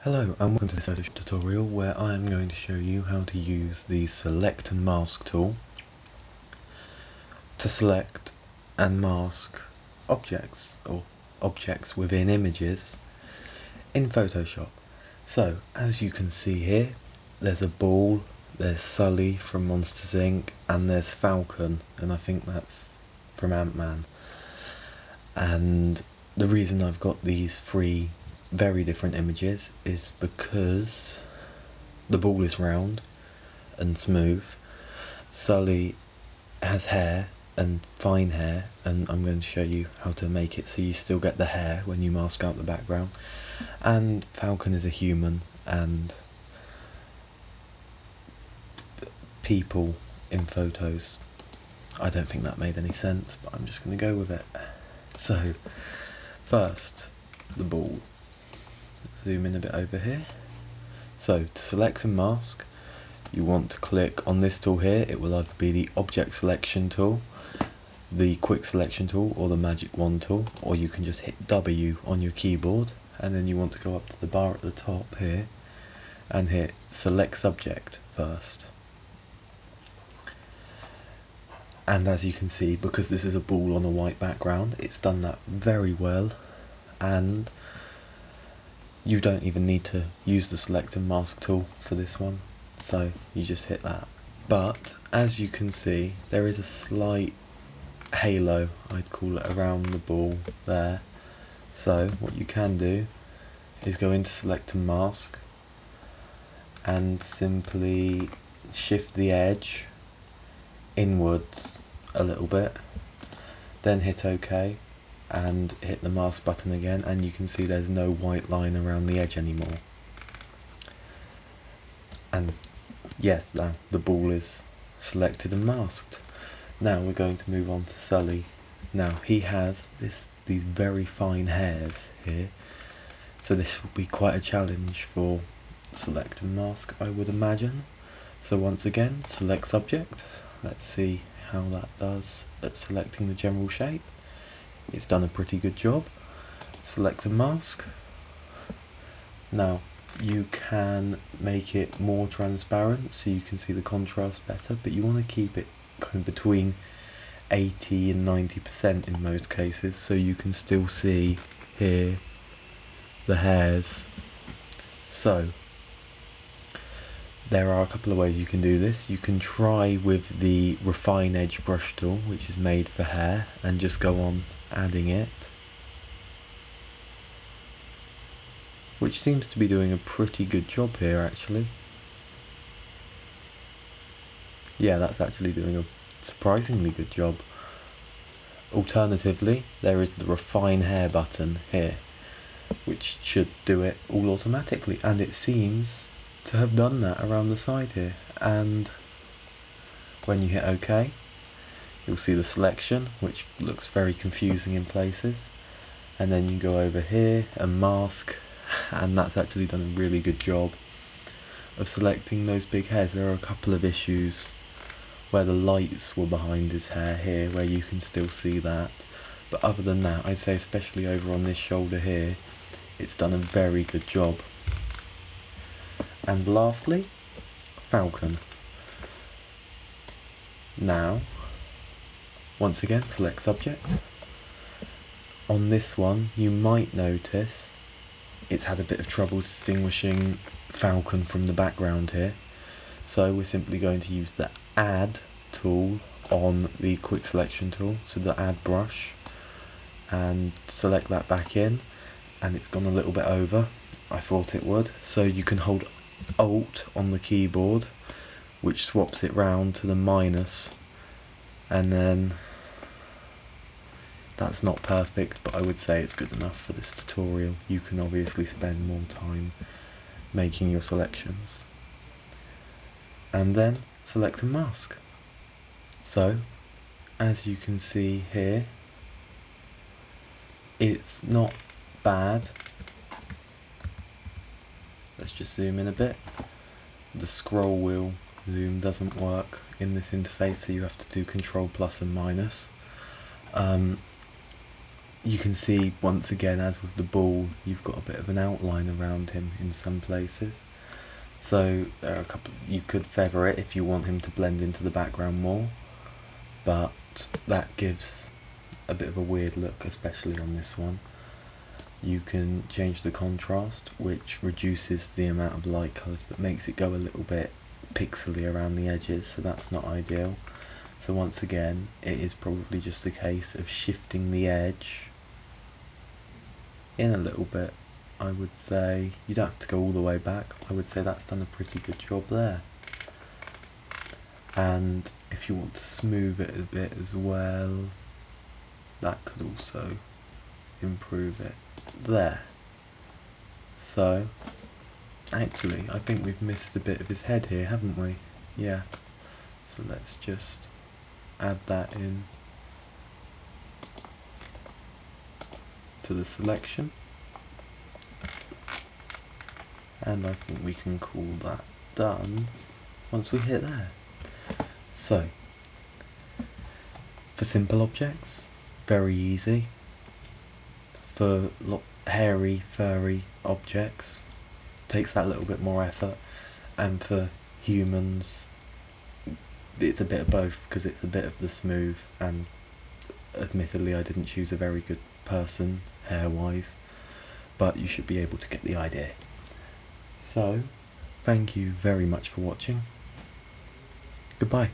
Hello and welcome to this Photoshop tutorial where I am going to show you how to use the select and mask tool to select and mask objects or objects within images in Photoshop. So as you can see here, there's a ball, there's Sully from Monsters Inc. and there's Falcon, and I think that's from Ant-Man. And the reason I've got these three very different images is because the ball is round and smooth, Sully has hair and fine hair, and I'm going to show you how to make it so you still get the hair when you mask out the background, and Falcon is a human and people in photos. I don't think that made any sense, but I'm just going to go with it. So first, the ball. Zoom in a bit over here. So to select and mask, you want to click on this tool here. It will either be the object selection tool, the quick selection tool, or the magic wand tool, or you can just hit W on your keyboard, and then you want to go up to the bar at the top here and hit select subject first. And as you can see, because this is a ball on a white background, it's done that very well, and you don't even need to use the select and mask tool for this one, so you just hit that. But as you can see, there is a slight halo, I'd call it, around the ball there. So what you can do is go into select and mask and simply shift the edge inwards a little bit, then hit OK and hit the mask button again, and you can see there's no white line around the edge anymore. And yes, now the ball is selected and masked. Now we're going to move on to Sully. Now he has these very fine hairs here, so this will be quite a challenge for select and mask, I would imagine. So once again, select subject. Let's see how that does at selecting the general shape. It's done a pretty good job. Select and mask. Now you can make it more transparent so you can see the contrast better, but you want to keep it kind of between 80 and 90% in most cases, so you can still see here the hairs. So there are a couple of ways you can do this. You can try with the refine edge brush tool, which is made for hair, and just go on adding it, which seems to be doing a pretty good job here actually. Yeah, that's actually doing a surprisingly good job. Alternatively, there is the refine hair button here, which should do it all automatically, and it seems to have done that around the side here. And when you hit OK, you'll see the selection, which looks very confusing in places, and then you go over here and mask, and that's actually done a really good job of selecting those big hairs. There are a couple of issues where the lights were behind his hair here, where you can still see that, but other than that, I'd say especially over on this shoulder here, it's done a very good job. And lastly, Falcon. Now once again, select subject. On this one, you might notice it's had a bit of trouble distinguishing Falcon from the background here. So we're simply going to use the add tool on the quick selection tool, so the add brush, and select that back in, and it's gone a little bit over. I thought it would. So you can hold Alt on the keyboard, which swaps it round to the minus, and then that's not perfect, but I would say it's good enough for this tutorial. You can obviously spend more time making your selections. And then select and mask. So, as you can see here, it's not bad. Let's just zoom in a bit. The scroll wheel zoom doesn't work in this interface, so you have to do Control plus and minus. you can see once again, as with the ball, you've got a bit of an outline around him in some places. So there are a couple. You could feather it if you want him to blend into the background more, but that gives a bit of a weird look, especially on this one. You can change the contrast, which reduces the amount of light colours but makes it go a little bit pixely around the edges, so that's not ideal. So once again, it is probably just a case of shifting the edge in a little bit. I would say you don't have to go all the way back. I would say that's done a pretty good job there. And if you want to smooth it a bit as well, that could also improve it there. So actually I think we've missed a bit of his head here, haven't we? Yeah, so let's just add that in to the selection, and I think we can call that done once we hit there. So for simple objects, very easy. For hairy, furry objects, takes that little bit more effort, and for humans, it's a bit of both, because it's a bit of the smooth, and admittedly I didn't choose a very good person hair-wise, but you should be able to get the idea. So, thank you very much for watching. Goodbye.